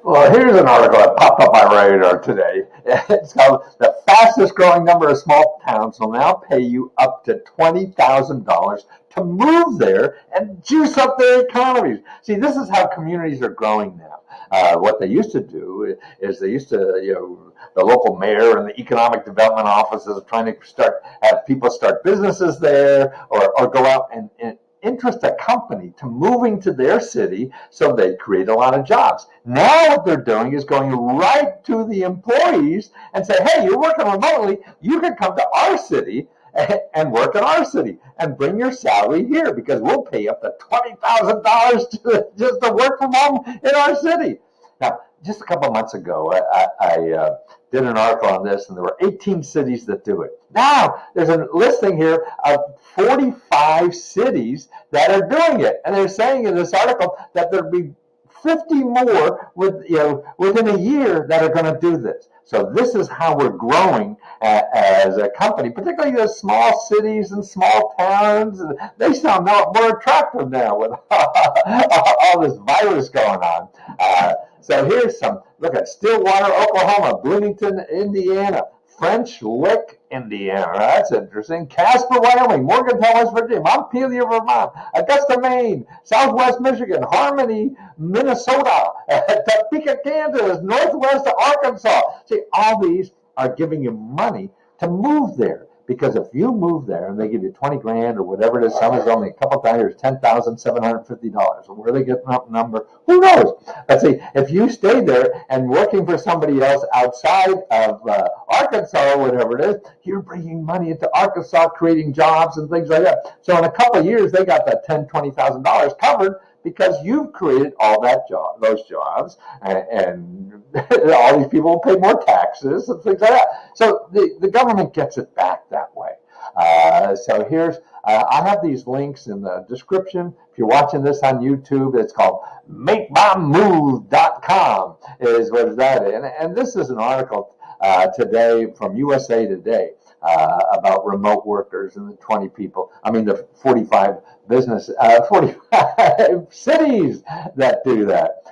Well, here's an article that popped up my radar today. It's called "The Fastest Growing Number of Small Towns Will Now Pay You Up to $20,000 to Move There and Juice Up Their Economies." See, this is how communities are growing now. What they used to do is they used to, the local mayor and the economic development offices are trying to have people start businesses there or go out and interest a company to moving to their city so they create a lot of jobs. Now what they're doing is going right to the employees and say, hey, you're working remotely, you can come to our city and work in our city and bring your salary here because we'll pay up to $20,000 just to work from home in our city. Now, just a couple of months ago, I did an article on this, and there were 18 cities that do it. Now, there's a listing here of 45 cities that are doing it, and they're saying in this article that there'll be 50 more within a year that are going to do this. So this is how we're growing as a company, particularly the small cities and small towns. They sound more attractive now with all this virus going on. So here's some. Look at Stillwater, Oklahoma, Bloomington, Indiana, French Lick, Indiana. That's interesting. Casper, Wyoming, Morgantown, West Virginia, Montpelier, Vermont, Augusta, Maine, Southwest Michigan, Harmony, Minnesota, Topeka, Kansas, Northwest Arkansas. See, all these are giving you money to move there. Because if you move there and they give you 20 grand or whatever it is, some is only a couple times, $10,750. Where they get that number, who knows? But see, if you stay there and working for somebody else outside of Arkansas or whatever it is, you're bringing money into Arkansas, creating jobs and things like that. So in a couple of years, they got that $10,000, $20,000 covered because you've created all those jobs, and all these people will pay more taxes and things like that. So the government gets it back that way. So here's, I have these links in the description. If you're watching this on YouTube, it's called MakeMyMove.com is what that is. And this is an article today from USA Today about remote workers and the 45 cities that do that.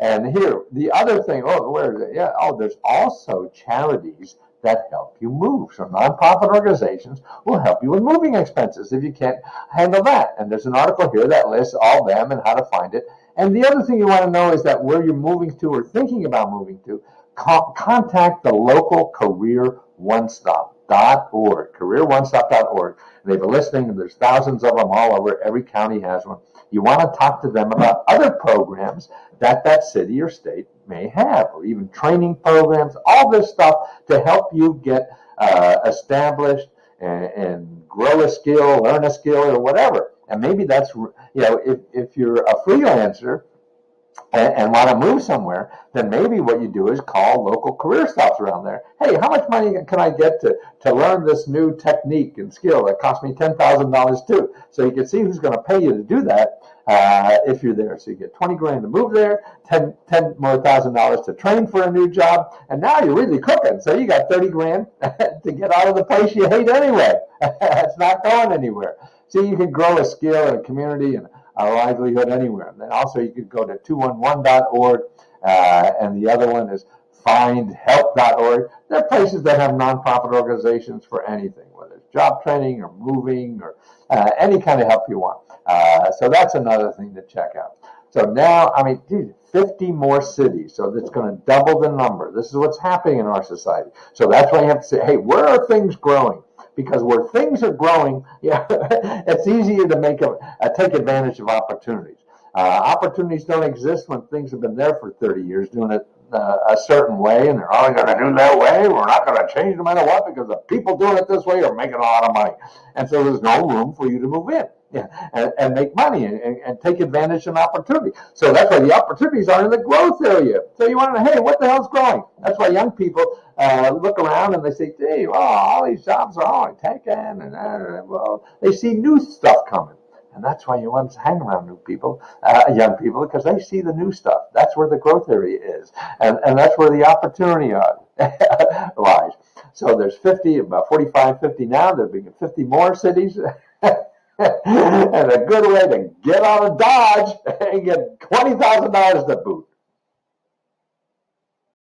And here, the other thing, where is it? Yeah, there's also charities that help you move. So nonprofit organizations will help you with moving expenses if you can't handle that. And there's an article here that lists all them and how to find it. And the other thing you want to know is that where you're moving to or thinking about moving to, contact the local Career One Stop.org, careeronestop.org. They have a listing, and there's thousands of them all over. Every county has one. You want to talk to them about other programs that city or state may have, or even training programs, all this stuff to help you get established and grow a skill, learn a skill, or whatever. And maybe that's, if you're a freelancer and want to move somewhere, then maybe what you do is call local career stops around there. Hey, how much money can I get to learn this new technique and skill that cost me $10,000 too? So you can see who's going to pay you to do that if you're there. So you get 20 grand to move there, $10 more thousand to train for a new job, and now you're really cooking. So you got 30 grand to get out of the place you hate anyway. It's not going anywhere. See, you can grow a skill in a community and a livelihood anywhere. And then also you could go to 211.org, and the other one is findhelp.org. They're places that have nonprofit organizations for anything, whether it's job training or moving or any kind of help you want. So that's another thing to check out. So now, 50 more cities. So that's going to double the number. This is what's happening in our society. So that's why you have to say, hey, where are things growing? Because where things are growing, it's easier to take advantage of opportunities. Opportunities don't exist when things have been there for 30 years doing it a certain way, and they're only going to do that way. We're not going to change no matter what because the people doing it this way are making a lot of money. And so there's no room for you to move in and make money and take advantage of an opportunity. So that's why the opportunities are in the growth area. So you want to know, hey, what the hell's growing? That's why young people look around and they say, gee, well, all these jobs are all taken. And they see new stuff coming. And that's why you want to hang around young people, because they see the new stuff. That's where the growth area is. And that's where the opportunity lies. So there's 45, 50 now. There'll be 50 more cities. And a good way to get out of Dodge and get $20,000 to boot.